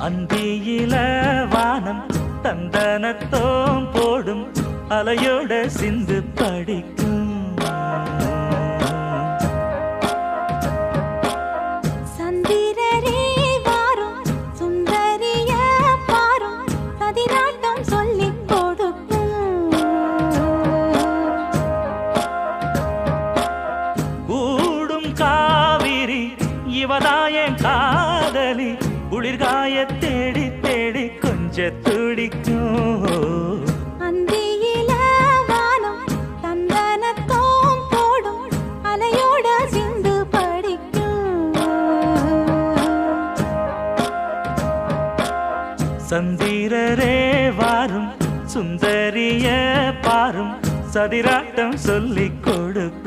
அந்தியில வானம் தந்தனத்தோம் போடும் அலையோட சிந்து படிக்கும். சந்திரரே வாரும் சுந்தரிய பாரும் சதிராட்டம் சொல்லிக் கொடுக்கும். கூடும் காவிரி இவதாயன் காதலி குளிர்காய தேடி தேடி கொஞ்ச துடிக்கும். அந்தியில வானம் தந்தனத்தோம் போடும் அலையோட சிந்து படிக்கும். சந்திரரே வாரும் சுந்தரிய பாரும் சதிராட்டம் சொல்லிக் கொடுக்கும்.